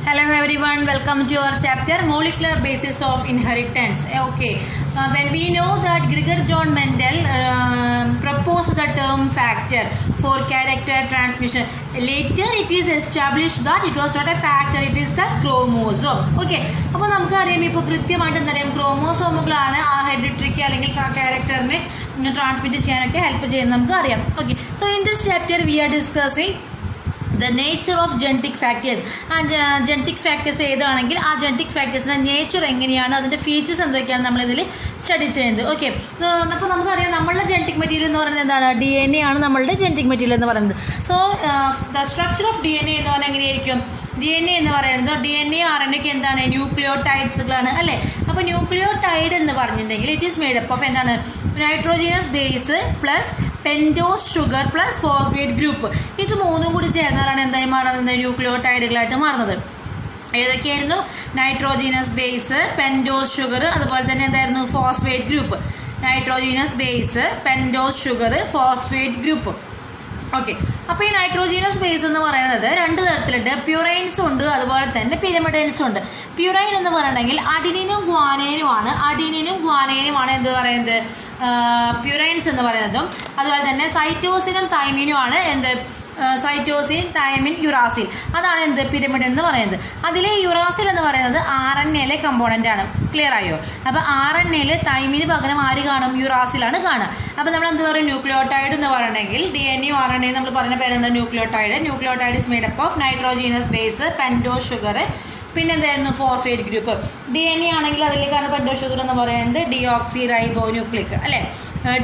Hello everyone, welcome to our chapter Molecular Basis of Inheritance. Okay, when we know that Gregor John Mendel proposed the term factor for character transmission, later it is established that it was not a factor, it is the chromosome. Okay, അപ്പോൾ നമുക്കറിയാം ഇപ്പോൾ കൃത്യമായിട്ട് എന്തായാലും ക്രോമോസോമുകളാണ് ആ ഹെറിഡിറ്ററിക്ക് അല്ലെങ്കിൽ ക്യാരക്ടറിനെ transmit ചെയ്യാനൊക്കെ help ചെയ്യുന്നത് നമുക്ക് അറിയാം. Okay, so in this chapter we are discussing the nature of genetic factors. Genetic factors ഏതാണെങ്കിൽ ആ ജെനറ്റിക് ഫാക്ടേഴ്സിന്റെ നേച്ചർ എങ്ങനെയാണ്, അതിന്റെ ഫീച്ചേഴ്സ് എന്തൊക്കെയാണ് നമ്മളിതിൽ സ്റ്റഡി ചെയ്യുന്നത്. ഓക്കെ, അപ്പോൾ നമുക്കറിയാം നമ്മളുടെ ജെനറ്റിക് മെറ്റീരിയൽ എന്ന് പറയുന്നത് എന്താണ്? DNA ആണ് നമ്മളുടെ ജെനറ്റിക് മെറ്റീരിയൽ എന്ന് പറയുന്നത്. So the structure of DNA എന്ന് പറഞ്ഞാൽ എങ്ങനെയായിരിക്കും? DNA എന്ന് പറയുന്നത് DNA RNA ഒക്കെ എന്താണ്? ന്യൂക്ലിയോടൈഡ്സുകളാണ് അല്ലേ? അപ്പോൾ ന്യൂക്ലിയോടൈഡ് എന്ന് പറഞ്ഞിട്ടുണ്ടെങ്കിൽ it is made up of എന്താണ്? Nitrogenous base plus pentose sugar plus phosphate group. ഇത് മൂന്നും കൂടി ചേർന്നാലാണ് എന്തായി മാറുന്നത്? ന്യൂക്ലിയോടൈഡുകളായിട്ട് മാറുന്നത്. ഏതൊക്കെയായിരുന്നു? നൈട്രോജനസ് ബേസ്, പെൻറ്റോസ് ഷുഗർ, അതുപോലെ തന്നെ എന്തായിരുന്നു? Phosphate group. Nitrogenous base, pentose sugar, phosphate group. Okay, അപ്പോൾ ഈ നൈട്രോജനസ് ബേസ് എന്ന് പറയുന്നത് രണ്ട് തരത്തിലുണ്ട്. പ്യൂറൈൻസ് ഉണ്ട്, അതുപോലെ തന്നെ പിരമിഡൈൻസ് ഉണ്ട്. പ്യൂറൈൻ എന്ന് പറയണമെങ്കിൽ അഡിനിനും ഗ്വാനൈനുമാണ്. അഡിനിനും ഗ്വാനൈനുമാണ് എന്ത് പറയുന്നത്? പ്യൂറൈൻസ് എന്ന് പറയുന്നതും അതുപോലെ തന്നെ സൈറ്റോസിനും തൈമിനുമാണ് എന്ത്? Cytosine, thymine, uracil. അതാണ് എന്ത്? പിരമിഡ് എന്ന് പറയുന്നത്. അതിലെ യുറാസിൽ എന്ന് പറയുന്നത് RNA കമ്പോണന്റ് ആണ്. ക്ലിയർ ആയോ? അപ്പോൾ RNA തൈമിന് പകരം ആര് കാണും? യുറാസിലാണ് കാണുക. അപ്പോൾ നമ്മൾ എന്ത് പറയും? ന്യൂക്ലിയോടൈഡ് എന്ന് പറയണമെങ്കിൽ DNA RNA നമ്മൾ പറഞ്ഞ പേരുണ്ട് nucleotide. Nucleotide is made up of nitrogenase base, pentose sugar, പിന്നെ എന്തായിരുന്നു? Phosphate group. DNA ആണെങ്കിൽ അതിലേക്കാണ് പെൻറ്റോസ് ഷുഗർ എന്ന് പറയുന്നത് ഡിയോക്സി റൈബോ ന്യൂക്ലിക് അല്ലേ?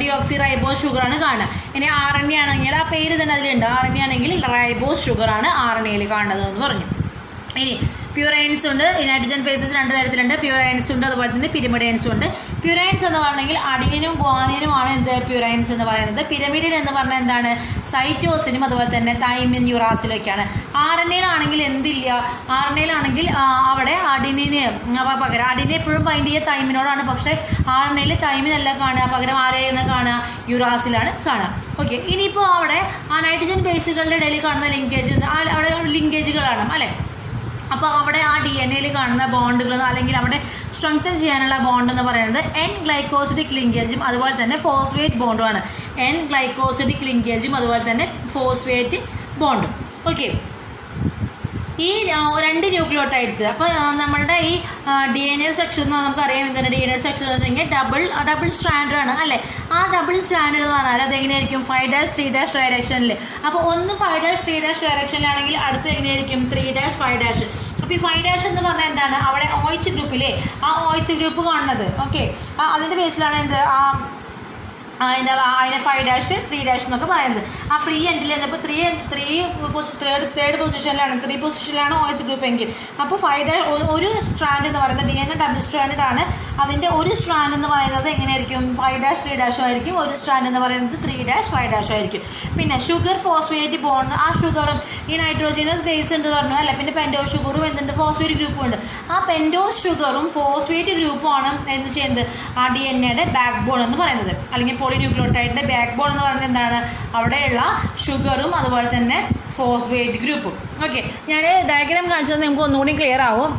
ഡിയോക്സി റൈബോസ് ഷുഗറാണ് കാണുക. ഇനി RNA ആണെങ്കിൽ ആ പേര് തന്നെ അതിലുണ്ട്. RNA ആണെങ്കിൽ റൈബോസ് ഷുഗറാണ് RNA കാണുന്നത് എന്ന് പറഞ്ഞു. ഇനി പ്യൂറൈൻസ് ഉണ്ട്. നൈട്രജൻ ബേസസ് രണ്ട് തരത്തിലുണ്ട്. പ്യൂറൈൻസ് ഉണ്ട്, അതുപോലെ തന്നെ പിരമിഡൈൻസ് ഉണ്ട്. പ്യൂറൈൻസ് എന്ന് പറഞ്ഞെങ്കിൽ അഡിനിനും ഗ്വാനിനുമാണ് എന്ത്? പ്യൂറൈൻസ് എന്ന് പറയുന്നത്. പിരമിഡിൻ എന്ന് പറഞ്ഞാൽ എന്താണ്? സൈറ്റോസിനും അതുപോലെ തന്നെ തൈമിൻ, യുറാസിലൊക്കെയാണ്. RNA-ലാണെങ്കിൽ എന്തില്ല? RNA-ലാണെങ്കിൽ അവിടെ അഡിനിന് പകരം അഡിനെ എപ്പോഴും ബൈൻഡ് ചെയ്യുക തൈമിനോടാണ്. പക്ഷേ RNA-ൽ തൈമിനല്ല കാണുക, പകരം ആരെയാണ് കാണുക? യുറാസിലാണ് കാണുക. ഓക്കെ, ഇനിയിപ്പോൾ അവിടെ ആ നൈട്രജൻ ബേസുകളുടെ ഇടയിൽ കാണുന്ന ലിങ്കേജ് അവിടെ ലിങ്കേജുകൾ കാണും അല്ലേ? അപ്പോൾ അവിടെ ആ DNA-ൽ കാണുന്ന ബോണ്ടുകൾ അല്ലെങ്കിൽ അവിടെ സ്ട്രെങ്തൻ ചെയ്യാനുള്ള ബോണ്ട് എന്ന് പറയുന്നത് N-ഗ്ലൈക്കോസിഡിക് ലിങ്കേജും അതുപോലെ തന്നെ ഫോസ്ഫേറ്റ് ബോണ്ടുമാണ്. N-ഗ്ലൈക്കോസിഡിക് ലിങ്കേജും അതുപോലെ തന്നെ ഫോസ്ഫേറ്റ് ബോണ്ടും. ഓക്കെ, ഈ രണ്ട് ന്യൂക്ലിയോടൈഡ്സ് അപ്പോൾ നമ്മളുടെ ഈ DNA സെക്ഷൻ നമുക്കറിയാം. എന്താണ് DNA സെക്ഷൻ എന്ന് പറഞ്ഞാൽ ഡബിൾ സ്ട്രാൻഡ് ആണ് അല്ലേ? ആ ഡബിൾ സ്ട്രാൻഡ് എന്ന് പറഞ്ഞാൽ അതെങ്ങനെയായിരിക്കും? 5'3' ഡയറക്ഷനിൽ. അപ്പോൾ ഒന്ന് 5'3' ഡയറക്ഷനിലാണെങ്കിൽ അടുത്ത് എങ്ങനെയായിരിക്കും? 3'5'. അപ്പോൾ ഈ 5' എന്ന് പറഞ്ഞാൽ എന്താണ്? അവിടെ OH ഗ്രൂപ്പിലെ ആ OH ഗ്രൂപ്പ് കാണുന്നത്. ഓക്കെ, അതിൻ്റെ ബേസിലാണ് എന്ത്? അതിനെ 5', 3' എന്നൊക്കെ പറയുന്നത്. ആ ഫ്രീ എൻഡിൽ ഇപ്പോൾ തേർഡ് പൊസിഷനിലാണ്, 3 പൊസിഷനിലാണ് OH ഗ്രൂപ്പ് എങ്കിൽ അപ്പോൾ 5' ഒരു സ്ട്രാൻഡ് എന്ന് പറയുന്നത് DNA ഡബിൾ സ്ട്രാൻഡ് ആണ്. അതിൻ്റെ ഒരു സ്ട്രാൻഡ് എന്ന് പറയുന്നത് എങ്ങനെയായിരിക്കും? 5', 3' ആയിരിക്കും. ഒരു സ്ട്രാൻഡ് എന്ന് പറയുന്നത് 3', 5' ആയിരിക്കും. പിന്നെ ഷുഗർ ഫോസ്ഫേറ്റ് ബോണ്ട്, ആ ഷുഗറും ഈ നൈട്രോജനസ് ബേസ് ഉണ്ട് പറഞ്ഞു അല്ലേ? പിന്നെ പെൻറ്റോസ് ഷുഗറും എന്തുണ്ട്? ഫോസ്ഫേറ്റ് ഗ്രൂപ്പും ഉണ്ട്. ആ പെൻറ്റോസ് ഷുഗറും ഫോസ്ഫേറ്റ് ഗ്രൂപ്പുമാണ് എന്ത് ചെയ്യുന്നത്? ആ DNA-യുടെ ബാക്ക് ബോൺ എന്ന് പറയുന്നത്. അല്ലെങ്കിൽ പോളിന്യൂക്ലിയോടൈഡിന്റെ ബാക്ക് ബോൺ എന്ന് പറയുന്നത് എന്താണ്? അവിടെയുള്ള ഷുഗറും അതുപോലെ തന്നെ ഫോസ്ഫേറ്റ് ഗ്രൂപ്പും. ഓക്കെ, ഞാൻ ഡയഗ്രാം കാണിച്ചത് നമുക്ക് ഒന്നുകൂടി ക്ലിയർ ആവും.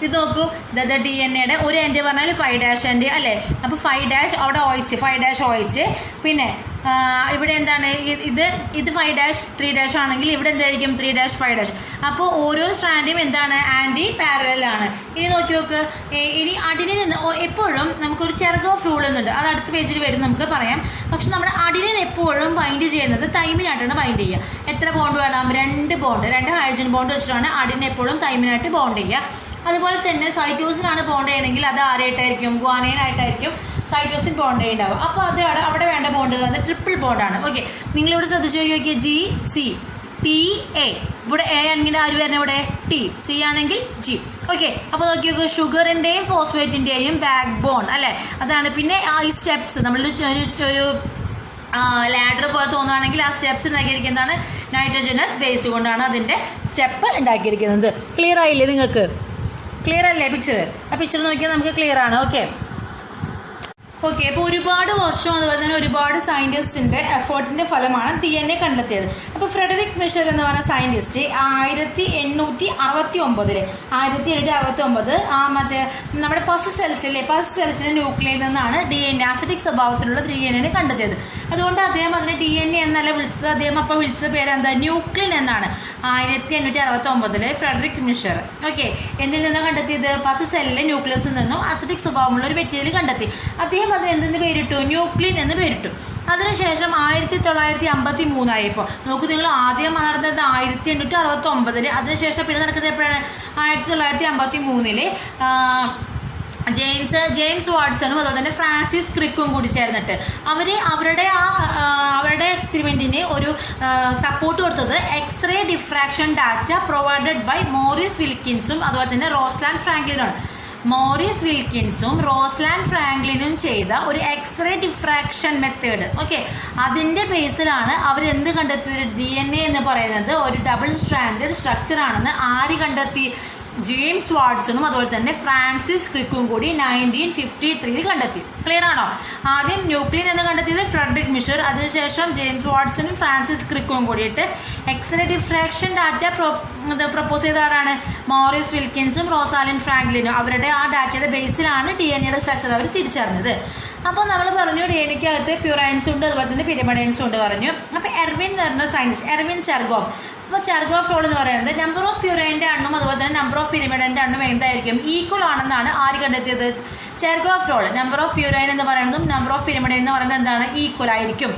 ഇത് നോക്കൂ, DNA-യുടെ ഒരു എൻഡ് പറഞ്ഞാൽ 5' എൻഡ് അല്ലേ? അപ്പോൾ 5' അവിടെ OH, 5' OH. പിന്നെ ഇവിടെ എന്താണ്? ഇത് 5', 3' ആണെങ്കിൽ ഇവിടെ എന്തായിരിക്കും? 3', 5'. അപ്പോൾ ഓരോ സ്ട്രാൻഡും എന്താണ്? ആൻറ്റി പാരലലാണ്. ഇനി നോക്കി നോക്ക്, ഇനി അഡിനിൻ എപ്പോഴും നമുക്കൊരു ചെറുകോ ഫ്ലൂൾ എന്നുണ്ട്. അത് അടുത്ത പേജിൽ വരും, നമുക്ക് പറയാം. പക്ഷെ നമ്മുടെ അഡിനിൻ എപ്പോഴും ബൈൻഡ് ചെയ്യുന്നത് തൈമിനായിട്ടാണ് ബൈൻഡ് ചെയ്യുക. എത്ര ബോണ്ട് വേണം? 2 ബോണ്ട്, 2 ഹൈഡ്രജൻ ബോണ്ട് വെച്ചിട്ടാണ് അഡിനിൻ എപ്പോഴും തൈമിനായിട്ട് ബോണ്ട് ചെയ്യുക. അതുപോലെ തന്നെ സൈറ്റോസിനാണ് ബോണ്ട് ചെയ്യണമെങ്കിൽ അത് ആരായിട്ടായിരിക്കും? ഗ്വാനൈനായിട്ടായിരിക്കും സൈറ്റോസിൻ ബോണ്ട് ചെയ്യുന്നുണ്ടാവും. അപ്പോൾ അത് അവിടെ വേണ്ട ബോണ്ട് അത് ട്രിപ്പിൾ ബോണ്ടാണ്. ഓക്കെ, നിങ്ങളിവിടെ ശ്രദ്ധിച്ചു നോക്കിയാൽ GC TA, ഇവിടെ A ആണെങ്കിൽ ആര് വരുന്നത്? ഇവിടെ T, C ആണെങ്കിൽ G. ഓക്കെ, അപ്പോൾ നോക്കി നോക്കുക, ഷുഗറിൻ്റെയും ഫോസ്ഫേറ്റിൻ്റെയും ബാക്ക് ബോൺ അല്ലേ? അതാണ്. പിന്നെ ഈ സ്റ്റെപ്സ് നമ്മളൊരു ലാഡർ പോലെ തോന്നുകയാണെങ്കിൽ ആ സ്റ്റെപ്സ് ഉണ്ടാക്കിയിരിക്കുന്നതാണ് നൈട്രോജനസ് ബേസ് കൊണ്ടാണ് അതിൻ്റെ സ്റ്റെപ്പ് ഉണ്ടാക്കിയിരിക്കുന്നത്. ക്ലിയർ ആയില്ലേ നിങ്ങൾക്ക്? ക്ലിയർ അല്ലേ പിക്ചർ? ആ പിക്ചർ നോക്കിയാൽ നമുക്ക് ക്ലിയർ ആണ്. ഓക്കെ, ഓക്കെ, അപ്പോൾ ഒരുപാട് വർഷം അതുപോലെ തന്നെ ഒരുപാട് സയന്റിസ്റ്റിന്റെ എഫേർട്ടിന്റെ ഫലമാണ് DNA കണ്ടെത്തിയത്. അപ്പോൾ ഫ്രെഡറിക് മിഷർ എന്ന് പറഞ്ഞ സയന്റിസ്റ്റ് 1869 മറ്റേ നമ്മുടെ പസ് സെൽസിന്റെ ന്യൂക്ലിയയിൽ നിന്നാണ് DNA അസിഡിക് സ്വഭാവത്തിലുള്ള DNA കണ്ടെത്തിയത്. അതുകൊണ്ട് അദ്ദേഹം അതിനെ DNA എന്നല്ല വിളിച്ചത്. അദ്ദേഹം അപ്പോൾ വിളിച്ചത് പേര് എന്താ, ന്യൂക്ലിൻ എന്നാണ്. 1869 ഫ്രെഡറിക് മിഷർ. ഓക്കെ, എന്നിൽ നിന്നാണ് കണ്ടെത്തിയത്? പസ് സെല്ലിലെ ന്യൂക്ലിയസിൽ നിന്നും അസിഡിക് സ്വഭാവമുള്ള ഒരു മെറ്റീരിയൽ കണ്ടെത്തി. അദ്ദേഹം അത് എന്തെന്ന് പേരിട്ടു? ന്യൂക്ലിൻ എന്ന് പേരിട്ടു. അതിനുശേഷം 1953 ആയപ്പോൾ നോക്കൂ നിങ്ങൾ, ആദ്യം നടന്നത് 1869, അതിനുശേഷം പിന്നെ നടക്കുന്നത് എപ്പോഴാണ്? 1953 ജെയിംസ് വാട്സണും അതുപോലെ തന്നെ ഫ്രാൻസിസ് ക്രിക്കും കൂടി ചേർന്നിട്ട് അവരുടെ എക്സ്പെരിമെന്റിന് ഒരു സപ്പോർട്ട് കൊടുത്തത് x ray diffraction data provided by Morris വിൽക്കിൻസും അതുപോലെ തന്നെ റോസ്ലാൻഡ് ഫ്രാങ്ക്ലിനുമാണ്. മോറിസ് വിൽക്കിൻസും റോസ്ലാൻഡ് ഫ്രാങ്ക്ലിനും ചെയ്ത ഒരു എക്സ്റേ ഡിഫ്രാക്ഷൻ മെത്തേഡ്. ഓക്കെ, അതിന്റെ ബേസിലാണ് അവരെന്ത് കണ്ടെത്തിയത്? DNA എന്ന് പറയുന്നത് ഒരു ഡബിൾ സ്ട്രാൻഡഡ് സ്ട്രക്ചർ ആണെന്ന് ആര് കണ്ടെത്തി? ജെയിംസ് വാട്സണും അതുപോലെ തന്നെ ഫ്രാൻസിസ് ക്രിക്കും കൂടി 1953 കണ്ടെത്തി. ക്ലിയർ ആണോ? ആദ്യം ന്യൂക്ലിൻ എന്ന് കണ്ടെത്തിയത് ഫ്രെഡറിക് മിഷർ, അതിനുശേഷം ജെയിംസ് വാട്സണും ഫ്രാൻസിസ് ക്രിക്കും കൂടിയിട്ട് എക്സ്റേ ഡിഫ്രാക്ഷൻ ഡാറ്റ പ്രപ്പോസ് ചെയ്ത ആരാണ്? മോറിസ് വിൽക്കിൻസും റോസാലിൻ ഫ്രാങ്ക്ലിനും. അവരുടെ ആ ഡാറ്റയുടെ ബേസിലാണ് DNAയുടെ സ്ട്രക്ചർ അവർ തിരിച്ചറിഞ്ഞത്. അപ്പോൾ നമ്മൾ പറഞ്ഞു DNAക്കകത്ത് പ്യൂറൈൻസ് ഉണ്ട് അതുപോലെ തന്നെ പിരിമിഡൈൻസ് ഉണ്ട് പറഞ്ഞു. അപ്പോൾ എർവിൻ എന്ന് പറഞ്ഞ സയന്റിസ്റ്റ്, എർവിൻ ചെർഗോഫ്. അപ്പോൾ ചെർഗോഫ് റോൾ എന്ന് പറയുന്നത് നമ്പർ ഓഫ് പ്യൂറൈൻ്റെ എണ്ണം അതുപോലെ തന്നെ നമ്പർ ഓഫ് പിരിമിഡിന്റെ എണ്ണം എന്തായിരിക്കും? ഈക്വൽ ആണെന്നാണ് ആര് കണ്ടെത്തിയത്? ചെർഗോഫ് റോൾ. നമ്പർ ഓഫ് പ്യൂറൈൻ എന്ന് പറയുന്നതും നമ്പർ ഓഫ് പിരിമിഡിൻ എന്ന് പറയുന്നത് എന്താണ്? ഈക്വൽ ആയിരിക്കും.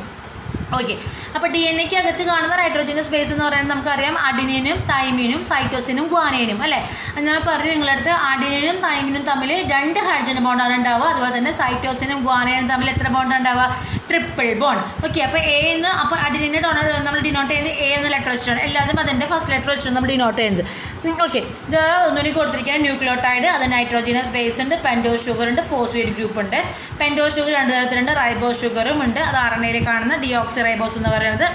ഓക്കെ, അപ്പോൾ DNA അകത്ത് കാണുന്ന നൈട്രോജനസ് സ്പേസ് എന്ന് പറയുന്നത് നമുക്കറിയാം അഡിനിനും തൈമിനും സൈറ്റോസിനും ഗ്വാനൈനും അല്ലേ? ഞാൻ പറഞ്ഞു നിങ്ങളടുത്ത് അഡിനിനും തൈമിനും തമ്മിൽ 2 ഹൈഡ്രജൻ ബോണ്ടാണ് ഉണ്ടാവുക. അതുപോലെ തന്നെ സൈറ്റോസിനും ഗ്വാനൈനും തമ്മിൽ എത്ര ബോണ്ടാണ് ഉണ്ടാവുക? Triple bond. ഓക്കെ, അപ്പോൾ അപ്പോൾ അഡിനിനെ നമ്മൾ ഡിനോട്ട് ചെയ്യുന്നത് A എന്ന ലെറ്റർ വെച്ചിട്ടാണ്. എല്ലാതും അതിൻ്റെ ഫസ്റ്റ് ലെറ്റർ വെച്ചിട്ടാണ് നമ്മൾ ഡിനോട്ട് ചെയ്യുന്നത്. ഓക്കെ, ഇത് ഒന്നുകൂടി കൊടുത്തിരിക്കുന്നത് ന്യൂക്ലിയോട്ടൈഡ്, അത് നൈട്രോജനസ് ബേസ് ഉണ്ട്, പെൻറ്റോസ് ഷുഗർ ഉണ്ട്, ഫോസ്ഫേറ്റ് ഗ്രൂപ്പ് ഉണ്ട്. പെൻറ്റോസ് ഷുഗർ 2 തരത്തിലുണ്ട്, റൈബോസ് ഷുഗറും ഉണ്ട്. അത് RNA കാണുന്ന ഡിയോക്സി റൈബോസ് എന്ന് പറയുന്നത്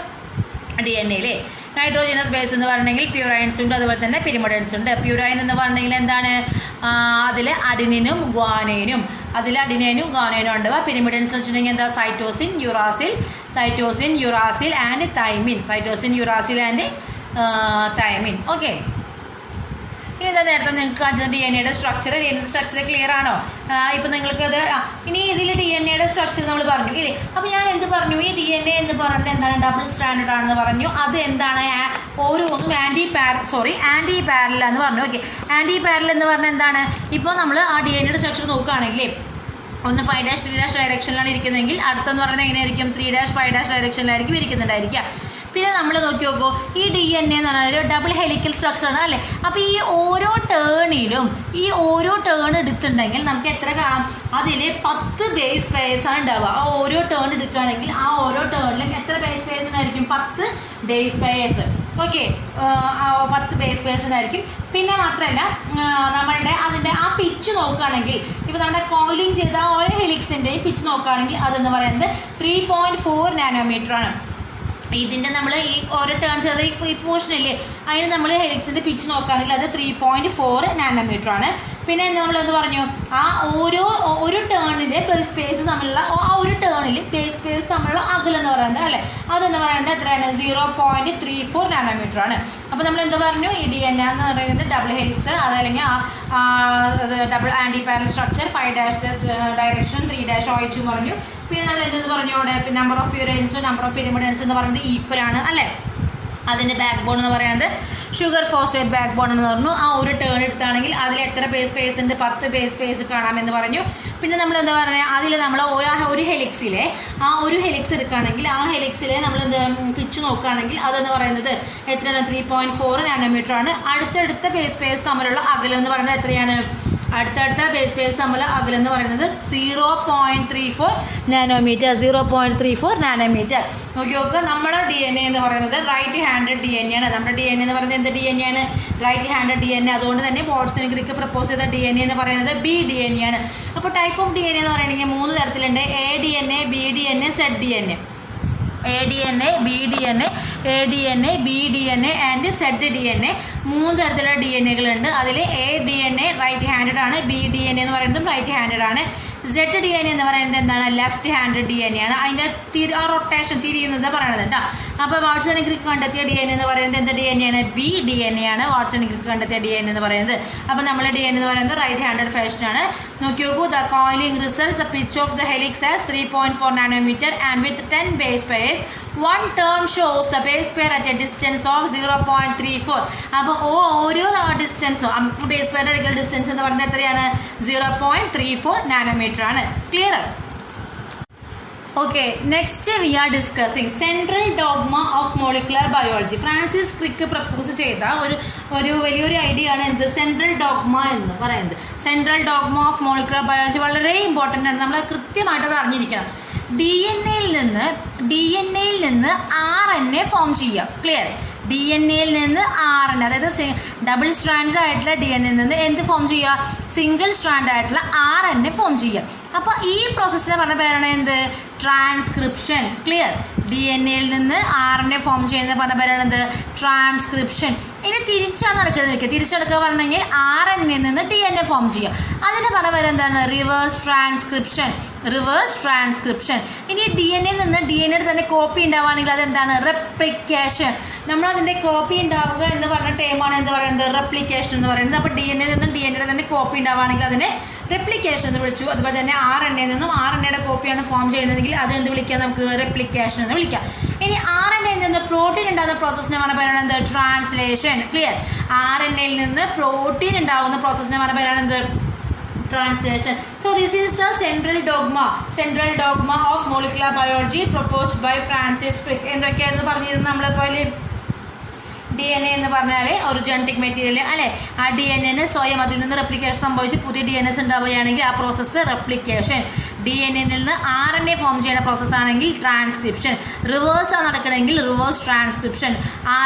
DNA. നൈട്രോജനസ് ബേസ് എന്ന് പറഞ്ഞെങ്കിൽ പ്യൂറൈൻസ് ഉണ്ട് അതുപോലെ തന്നെ പിരിമിഡൈൻസ് ഉണ്ട്. പ്യൂറൈൻ എന്ന് പറഞ്ഞെങ്കിൽ എന്താണ്? അതിൽ അഡിനിനും ഗ്വാനൈനും ഉണ്ട്. പിരിമിഡൈൻസ് വെച്ചിട്ടുണ്ടെങ്കിൽ എന്താ? Cytosine uracil and thymine. Okay, ഇനി ഇതാ നേരത്തെ നിങ്ങൾക്ക് കാണിച്ചത് DNAയുടെ സ്ട്രക്ചർ ക്ലിയർ ആണോ? ഇപ്പം നിങ്ങൾക്ക് അത് ഇനി ഇതിൽ DNAയുടെ സ്ട്രക്ചർ നമ്മൾ പറഞ്ഞു ഇല്ലേ? അപ്പോൾ ഞാൻ എന്ത് പറഞ്ഞു? ഈ DNA എന്ന് പറയുന്നത് എന്താണ്? ഡബിൾ സ്റ്റാൻഡേർഡ് ആണെന്ന് പറഞ്ഞു. അത് എന്താണ്? ഓരോന്നും ആൻറ്റി പാരലൽ എന്ന് പറഞ്ഞു. ഓക്കെ, ആൻറ്റി പാരലൽ എന്ന് പറഞ്ഞാൽ എന്താണ്? ഇപ്പോൾ നമ്മൾ ആ DNAയുടെ സ്ട്രക്ചർ നോക്കുകയാണെങ്കിൽ ഒന്ന് 5'3' ഡയറക്ഷനിലാണ് ഇരിക്കുന്നതെങ്കിൽ അടുത്തെന്ന് പറയുന്നത് എങ്ങനെയായിരിക്കും? 3'5' ഡയറക്ഷനിലായിരിക്കും ഇരിക്കുന്നുണ്ടായിരിക്കുക. പിന്നെ നമ്മൾ നോക്കി നോക്കൂ, ഈ DNA എന്ന് പറഞ്ഞാൽ ഒരു ഡബിൾ ഹെലിക്കൽ സ്ട്രക്ചറാണ് അല്ലേ? അപ്പോൾ ഈ ഓരോ ടേൺ എടുത്തിട്ടുണ്ടെങ്കിൽ നമുക്ക് എത്ര കാണാം? അതിൽ 10 ബേസ് പെയർസാണ് ഉണ്ടാവുക. ആ ഓരോ ടേൺ എടുക്കുകയാണെങ്കിൽ ആ ഓരോ ടേണിലും എത്ര ബേസ് പെയർസിനായിരിക്കും? 10 ബേസ് പെയർസ്. ഓക്കെ, 10 ബേസ് പെയർസിനായിരിക്കും. പിന്നെ മാത്രമല്ല അതിൻ്റെ ആ പിച്ച് നോക്കുകയാണെങ്കിൽ ഇപ്പോൾ നമ്മുടെ കോയിലിംഗ് ചെയ്ത ഓരോ ഹെലിക്സിൻ്റെയും പിച്ച് നോക്കുകയാണെങ്കിൽ അതെന്ന് പറയുന്നത് 3.4 നാനോമീറ്റർ ആണ്. ഇതിൻ്റെ നമ്മൾ ഈ ഓരോ ടേൺ ചെയ്ത ഈ പോർഷനില്ലേ, അതിന് നമ്മൾ ഹെലിക്സിൻ്റെ പിച്ച് നോക്കുകയാണെങ്കിൽ അത് 3.4 നാനോമീറ്റർ ആണ്. പിന്നെ നമ്മളെന്ന് പറഞ്ഞു, ആ ഒരു ടേണിലെ ബേസ് സ്പേസ് തമ്മിലുള്ള ബേസ് സ്പേസ് തമ്മിലുള്ള അകലെന്ന് പറയുന്നത് അല്ലേ, അതെന്ന് പറയുന്നത് എത്രയാണ്? 0.34 നാനോമീറ്റർ ആണ്. അപ്പോൾ നമ്മൾ എന്താ പറഞ്ഞു? ഈ DNA എന്ന് പറയുന്നത് ഡബിൾ ഹെലിക്സ്, അതല്ലെങ്കിൽ double anti parallel structure, 5' direction, 3' OH പറഞ്ഞു. പിന്നെ നമ്മൾ എന്തെന്ന് പറഞ്ഞു? അവിടെ നമ്പർ ഓഫ് പ്യൂറൈൻസും നമ്പർ ഓഫ് പിരിമിഡൈൻസ് എന്ന് പറയുന്നത് ഈക്വൽ ആണ് അല്ലേ? അതിൻ്റെ ബാക്ക് ബോൺ എന്ന് പറയുന്നത് ഷുഗർ ഫോസ്ഫേറ്റ് ബാക്ക് ബോൺ എന്ന് പറഞ്ഞു. ആ ഒരു ടേൺ എടുത്താണെങ്കിൽ അതിൽ എത്ര ബേസ് സ്പേസ് ഉണ്ട്? 10 ബേസ് സ്പേസ് കാണാമെന്ന് പറഞ്ഞു. പിന്നെ നമ്മൾ എന്താ പറയുക? അതിൽ നമ്മൾ ഒരു ഹെലിക്സിലെ ഒരു ഹെലിക്സ് എടുക്കുകയാണെങ്കിൽ ആ ഹെലിക്സിലെ നമ്മൾ പിച്ച് നോക്കുകയാണെങ്കിൽ അതെന്ന് പറയുന്നത് എത്രയാണ്? 3.4 നാനോമീറ്റർ ആണ്. അടുത്തടുത്ത ബേസ് സ്പേസ് തമ്മിലുള്ള അകലം എന്ന് പറയുന്നത് എത്രയാണ്? അടുത്തടുത്ത ബേസ് സ്പേസ് തമ്മിൽ അകലെന്ന് പറയുന്നത് 0.34 നാനോമീറ്റർ. നോക്കി നോക്കുക, നമ്മുടെ DNA എന്ന് പറയുന്നത് റൈറ്റ് ഹാൻഡഡ് DNA ആണ്. നമ്മുടെ DNA എന്ന് പറയുന്നത് എന്ത് DNA ആണ്? Right handed DNA. അതുകൊണ്ട് തന്നെ വാട്സൺ ക്രിക്ക് പ്രപ്പോസ് ചെയ്ത DNA എന്ന് പറയുന്നത് B-DNA ആണ്. അപ്പോൾ ടൈപ്പ് ഓഫ് DNA എന്ന് പറയുകയാണെങ്കിൽ 3 തരത്തിലുണ്ട്: A-DNA, B-DNA, Z-DNA. ADNA, BDNA, BDNA and Z-DNA. 3 തരത്തിലുള്ള DNAകളുണ്ട്. അതിൽ ADNA റൈറ്റ് ഹാൻഡഡ് ആണ്, BDNA എന്ന് പറയുന്നതും റൈറ്റ് ഹാൻഡഡ് ആണ്. ZDNA എന്ന് പറയുന്നത് എന്താണ്? ലെഫ്റ്റ് ഹാൻഡ് DNA ആണ്. അതിന്റെ റൊട്ടേഷൻ തിരിയുന്നത് പറയുന്നത് കേട്ടോ. അപ്പൊ വാട്സൺ ആൻഡ് ക്രിക്ക് കണ്ടെത്തിയ DNA എന്ന് പറയുന്നത് എന്ത് DNA ആണ്? B DNA ആണ് വാട്സൺ ആൻഡ് ക്രിക്ക് കണ്ടെത്തിയ DNA എന്ന് പറയുന്നത്. അപ്പൊ നമ്മുടെ DNA എന്ന് പറയുന്നത് റൈറ്റ് ഹാൻഡഡ് ഫാഷൻ ആണ്. നോക്കി നോക്കൂ, the coiling results the pitch of the helix as 3.4 nanometre and with 10 base pairs. One turn shows the base pair at a distance of 0.34. അപ്പോൾ ഓരോ ഡിസ്റ്റൻസും ബേസ് പെയറിന്റെ ഇടയ്ക്കുള്ള ഡിസ്റ്റൻസ് എന്ന് പറയുന്നത് എത്രയാണ്? 0.34 നാനോമീറ്റർ ആണ്. Clear? Okay, next we are discussing central dogma of molecular biology. Francis Crick propose ചെയ്ത ഒരു വലിയൊരു ഐഡിയ ആണ് എന്ത്? സെൻട്രൽ ഡോഗ്മ എന്ന് പറയുന്നത്. Central dogma of molecular biology വളരെ ഇമ്പോർട്ടൻ്റ് ആണ്. നമ്മൾ കൃത്യമായിട്ട് അത് അറിഞ്ഞിരിക്കണം. DNA-യിൽ നിന്ന് RNA ഫോം ചെയ്യാം. ക്ലിയർ? DNA-യിൽ നിന്ന് RNA, അതായത് ഡബിൾ സ്ട്രാൻഡ് ആയിട്ടുള്ള DNA നിന്ന് എന്ത് ഫോം ചെയ്യുക? സിംഗിൾ സ്ട്രാൻഡ് ആയിട്ടുള്ള RNA ഫോം ചെയ്യാം. അപ്പൊ ഈ പ്രോസസ്സിനെ പറഞ്ഞ പേരാണ് എന്ത്? ട്രാൻസ്ക്രിപ്ഷൻ. ക്ലിയർ? DNA-യിൽ നിന്ന് RNA ഫോം ചെയ്യുന്ന പറഞ്ഞ പേരാണ് എന്ത്? ട്രാൻസ്ക്രിപ്ഷൻ. ഇനി തിരിച്ചാണ് നടക്കുന്നത് വെക്കുക. തിരിച്ചെടുക്കുക പറഞ്ഞു കഴിഞ്ഞാൽ RNA നിന്ന് DNA ഫോം ചെയ്യുക. അതിന് പറഞ്ഞ പേര് എന്താണ്? Reverse transcription. Reverse transcription. ഇനി DNA-യിൽ നിന്ന് DNA-യുടെ തന്നെ കോപ്പി ഉണ്ടാവുകയാണെങ്കിൽ അതെന്താണ്? റെപ്ലിക്കേഷൻ. നമ്മളതിന്റെ കോപ്പി ഉണ്ടാവുക എന്ന് പറഞ്ഞ ടൈമാണ് എന്ത് പറയുന്നത്? റെപ്ലിക്കേഷൻ എന്ന് പറയുന്നത്. അപ്പൊ DNA-യിൽ നിന്നും DNA-യുടെ തന്നെ കോപ്പി ഉണ്ടാവുകയാണെങ്കിൽ അതിനെ റെപ്ലിക്കേഷൻ എന്ന് വിളിച്ചു. അതുപോലെ തന്നെ RNA നിന്നും RNA-യുടെ കോപ്പിയാണ് ഫോം ചെയ്യുന്നതെങ്കിൽ അത് എന്ത് വിളിക്കാം? നമുക്ക് റെപ്ലിക്കേഷൻ എന്ന് വിളിക്കാം. ഇനി RNA-യിൽ നിന്ന് പ്രോട്ടീൻ ഉണ്ടാകുന്ന പ്രോസസ്സിനെ പറഞ്ഞ പേരാണ് എന്ത്? ട്രാൻസ്ലേഷൻ. ക്ലിയർ? RNA-യിൽ നിന്ന് പ്രോട്ടീൻ ഉണ്ടാകുന്ന പ്രോസസ്സിനെ പറഞ്ഞ പേരാണ് എന്ത്? Translation. So this is the central dogma of molecular biology proposed by Francis Crick. എന്തൊക്കെയായിരുന്നു പറഞ്ഞിരുന്നത് നമ്മളിപ്പോൾ? DNA എന്ന് പറഞ്ഞാൽ ഒരു ജനറ്റിക് മെറ്റീരിയൽ അല്ലെ. ആ DNA സ്വയം അതിൽ നിന്ന് റെപ്ലിക്കേഷൻ സംഭവിച്ച് പുതിയ DNAs ഉണ്ടാവുകയാണെങ്കിൽ ആ പ്രോസസ്സ് റെപ്ലിക്കേഷൻ. DNA-യിൽ നിന്ന് RNA ഫോം ചെയ്യുന്ന പ്രോസസ് ആണെങ്കിൽ ട്രാൻസ്ക്രിപ്ഷൻ. റിവേഴ്സ് നടക്കണമെങ്കിൽ റിവേഴ്സ് ട്രാൻസ്ക്രിപ്ഷൻ.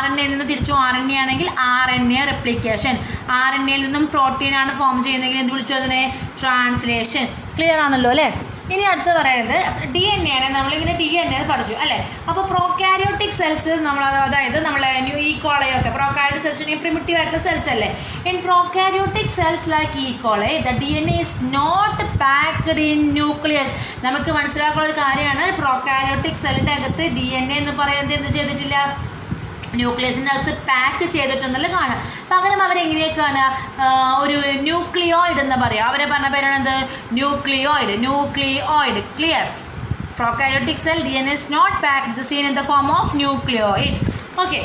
RNA-യിൽ നിന്ന് തിരിച്ചു RNA ആണെങ്കിൽ RNA റെപ്ലിക്കേഷൻ. RNA-യിൽ നിന്നും പ്രോട്ടീൻ ആണ് ഫോം ചെയ്യുന്നതെങ്കിൽ എന്ത് വിളിച്ചു? അതിനെ ട്രാൻസ്ലേഷൻ. ക്ലിയർ ആണല്ലോ അല്ലെ? ഇനി അടുത്ത് പറയുന്നത് DNA ആണ്. നമ്മളിങ്ങനെ DNA പഠിച്ചു അല്ലെ. അപ്പോൾ പ്രോകാരിയോട്ടിക് സെൽസ് നമ്മൾ, അതായത് നമ്മളെ ഈക്കോളയൊക്കെ പ്രോകാരിയോട്ടിക് സെൽസ് പ്രിമിറ്റീവ് ആയിട്ടുള്ള സെൽസ് അല്ലേ. In prokaryotic cells like ഈക്കോളെ the DNA is not packed in nucleus. നമുക്ക് മനസ്സിലാക്കുന്ന ഒരു കാര്യമാണ്, പ്രോകാരിയോട്ടിക് സെല്ലിന്റെ അകത്ത് DNA എന്ന് പറയുന്നത് എന്ത് ചെയ്തിട്ടില്ല? ന്യൂക്ലിയസിൻ്റെ അകത്ത് പാക്ക് ചെയ്തിട്ടൊന്നല്ല കാണാം. പകരം അവരെങ്ങനെയൊക്കെയാണ്? ഒരു ന്യൂക്ലിയോയിഡ് എന്ന് പറയാം. അവരെ പറഞ്ഞ പേരാണെന്ത്? Nucleoid. Clear? Prokaryotic cell DNA is not packed, the seen in the form of nucleoid. Okay.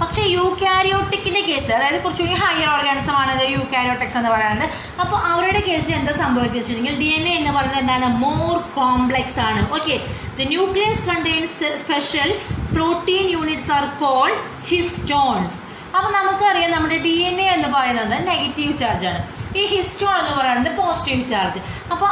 പക്ഷെ യൂകാരിയോട്ടിക്കിന്റെ കേസ്, അതായത് കുറച്ചുകൂടി ഹയർ ഓർഗാനിസം ആണ് യൂകാരിയോട്ടിക്സ് എന്ന് പറയുന്നത്. അപ്പോൾ അവരുടെ കേസിൽ എന്താ സംഭവിക്കുക വെച്ചിട്ടുണ്ടെങ്കിൽ DNA എന്ന് പറയുന്നത് എന്താണ്? മോർ കോംപ്ലെക്സ് ആണ്. Okay. The nucleus contains special protein units are called histones. അപ്പോൾ നമുക്കറിയാം നമ്മുടെ DNA എന്ന് പറയുന്നത് നെഗറ്റീവ് ചാർജാണ്. ഈ ഹിസ്റ്റോൺ എന്ന് പറയുന്നത് പോസിറ്റീവ് ചാർജ്. അപ്പോൾ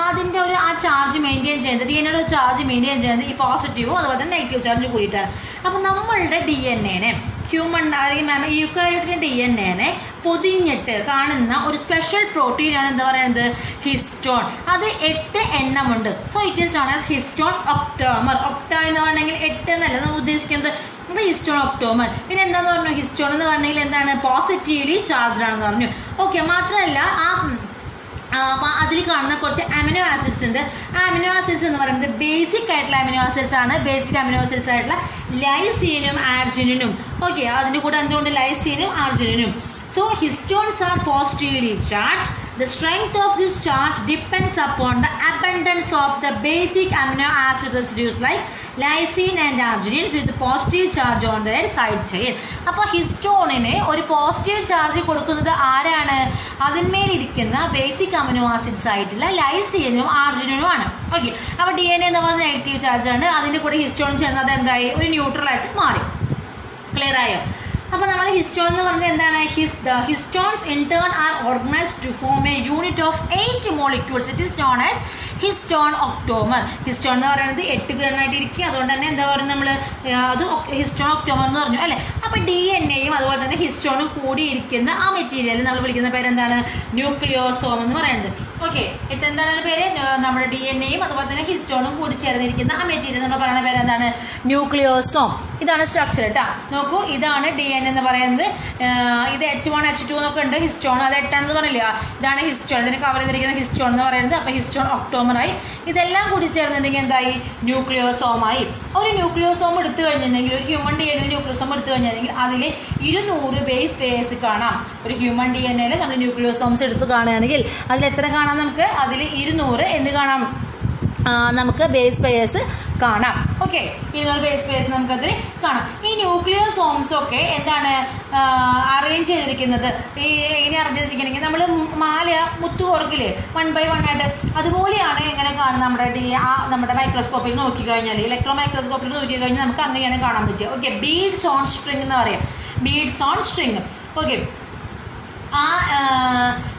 അതിൻ്റെ ആ ചാർജ് മെയിൻറ്റെയിൻ ചെയ്യുന്നത്, DNA-യുടെ ചാർജ് മെയിൻറ്റെയിൻ ചെയ്യുന്നത് ഈ പോസിറ്റീവും അതുപോലെ തന്നെ നെഗറ്റീവ് ചാർജ് കൂടിയിട്ടാണ്. അപ്പോൾ നമ്മളുടെ DNA-നെ ഹ്യൂമൺ അല്ലെങ്കിൽ യൂക്കാരിയോട്ടിൻ്റെ DNA-നെ പൊതിഞ്ഞിട്ട് കാണുന്ന ഒരു സ്പെഷ്യൽ പ്രോട്ടീനാണ് എന്താ പറയുന്നത്? ഹിസ്റ്റോൺ. അത് 8 എണ്ണമുണ്ട്. So it is known as histone octamer. Octa എന്ന് പറഞ്ഞെങ്കിൽ 8 എന്നല്ല നമ്മൾ ഉദ്ദേശിക്കുന്നത്. അപ്പോൾ ഹിസ്റ്റോൺ ഒക്ടോമർ. പിന്നെ എന്താന്ന് പറഞ്ഞു? ഹിസ്റ്റോൺ എന്ന് പറഞ്ഞെങ്കിൽ എന്താണ്? പോസിറ്റീവ്ലി ചാർജ്ഡ് ആണെന്ന് പറഞ്ഞു. ഓക്കെ. മാത്രമല്ല അതിൽ കാണുന്ന കുറച്ച് അമിനോ ആസിഡ്സ് ഉണ്ട്. ആ അമിനോ ആസിഡ്സ് എന്ന് പറയുന്നത് ബേസിക് ആയിട്ടുള്ള അമിനോ ആസിഡ്സ് ആണ്. ബേസിക് അമിനോ ആസിഡ്സ് ആയിട്ടുള്ള ലൈസീനും ആർജിനിനും. ഓക്കെ. അതിൻ്റെ കൂടെ എന്തുകൊണ്ട്? ലൈസീനും ആർജിനിനും. So histones are positively charged. The strength of this charge depends upon the abundance of the basic amino acid residues like lysine and arginine with positive charge on their side chain. അപ്പോൾ ഹിസ്റ്റോണിന് ഒരു positive charge കൊടുക്കുന്നത് ആരാണ്? അതിന്മേലിരിക്കുന്ന basic amino acids ആയിട്ടുള്ള ലൈസീനും ആർജിനും ആണ്. Okay. അപ്പോൾ DNA എന്ന് പറയുന്നത് negative charge ആണ്. അതിൻ്റെ കൂടെ ഹിസ്റ്റോൺ ചേർന്നത് എന്തായി? ഒരു ന്യൂട്രൽ ആയിട്ട് മാറി. ക്ലിയർ ആയോ? അപ്പോൾ നമ്മൾ ഹിസ്റ്റോൺ എന്ന് പറഞ്ഞത് എന്താണ്? Histones in turn are organised to form a unit of 8 molecules. It is known as histone octamer. Histone എന്ന് പറയുന്നത് 8 ഘടകമായിട്ട് ഇരിക്കുക. അതുകൊണ്ട് തന്നെ എന്താ പറയുക? നമ്മൾ അത് ഹിസ്റ്റോൺ ഒക്ടോമർ എന്ന് പറഞ്ഞു അല്ലേ. അപ്പോൾ DNA-യും അതുപോലെ തന്നെ ഹിസ്റ്റോണും കൂടിയിരിക്കുന്ന ആ മെറ്റീരിയൽ നമ്മൾ വിളിക്കുന്ന പേരെന്താണ്? ന്യൂക്ലിയോസോം എന്ന് പറയുന്നത്. ഓക്കെ, എന്താണ് അതിൻ്റെ പേര്? നമ്മുടെ DNA-യും അതുപോലെ തന്നെ ഹിസ്റ്റോണും കൂടി ചേർന്നിരിക്കുന്ന ആ മെറ്റീരിയൽ നമ്മൾ പറയുന്ന പേരെന്താണ്? ന്യൂക്ലിയോസോം. ഇതാണ് സ്ട്രക്ചർ കേട്ടോ. നോക്കൂ, ഇതാണ് DNA എന്ന് പറയുന്നത്. ഇത് H1 H2 എന്നൊക്കെ ഉണ്ട്. ഹിസ്റ്റോൺ അത് 8 ആണെന്ന് പറഞ്ഞില്ല. ഇതാണ് ഹിസ്റ്റോൺ. ഇതിന് കവർ ചെയ്തിരിക്കുന്ന ഹിസ്റ്റോൺ എന്ന് പറയുന്നത്. അപ്പോൾ ഹിസ്റ്റോൺ ഒക്ടോമറായി. ഇതെല്ലാം കൂടി ചേർന്നിട്ടുണ്ടെങ്കിൽ എന്തായി? ന്യൂക്ലിയോസോമായി. ഒരു ന്യൂക്ലിയോസോം എടുത്തു കഴിഞ്ഞിട്ടുണ്ടെങ്കിൽ, ഒരു ഹ്യൂമൻ DNA ന്യൂക്ലിയോസോം എടുത്തു കഴിഞ്ഞിട്ടുണ്ടെങ്കിൽ അതിൽ 200 ബേസ് പേയേഴ്സ് കാണാം. ഒരു ഹ്യൂമൻ DNA നമ്മൾ ന്യൂക്ലിയോസോംസ് എടുത്ത് കാണുകയാണെങ്കിൽ അതിൽ എത്ര കാണാം? നമുക്ക് അതിൽ 200 എന്ന് കാണാം, നമുക്ക് ബേസ് പേയേഴ്സ് കാണാം. ഓക്കെ, 200 ബേസ് പേയേഴ്സ് നമുക്കതിൽ കാണാം. ഈ ന്യൂക്ലിയോസോംസ് ഒക്കെ എന്താണ് അറേഞ്ച് ചെയ്തിരിക്കുന്നത്? ഈ എങ്ങനെ അറേഞ്ച് ചെയ്തിരിക്കണമെങ്കിൽ നമ്മൾ മാല മുത്തു കോർക്കില്ലേ 1 by 1 ആയിട്ട്, അതുപോലെയാണ് എങ്ങനെ കാണുന്നത് നമ്മുടെ മൈക്രോസ്കോപ്പിൽ നോക്കിക്കഴിഞ്ഞാൽ, ഇലക്ട്രോ മൈക്രോസ്കോപ്പിൽ നോക്കിക്കഴിഞ്ഞാൽ നമുക്ക് അങ്ങനെയാണ് കാണാൻ പറ്റുക. ഓക്കെ, ബീഡ്സ് ഓൺ സ്ട്രിങ് എന്ന് പറയാം. Beads on string. ഓക്കെ, ആ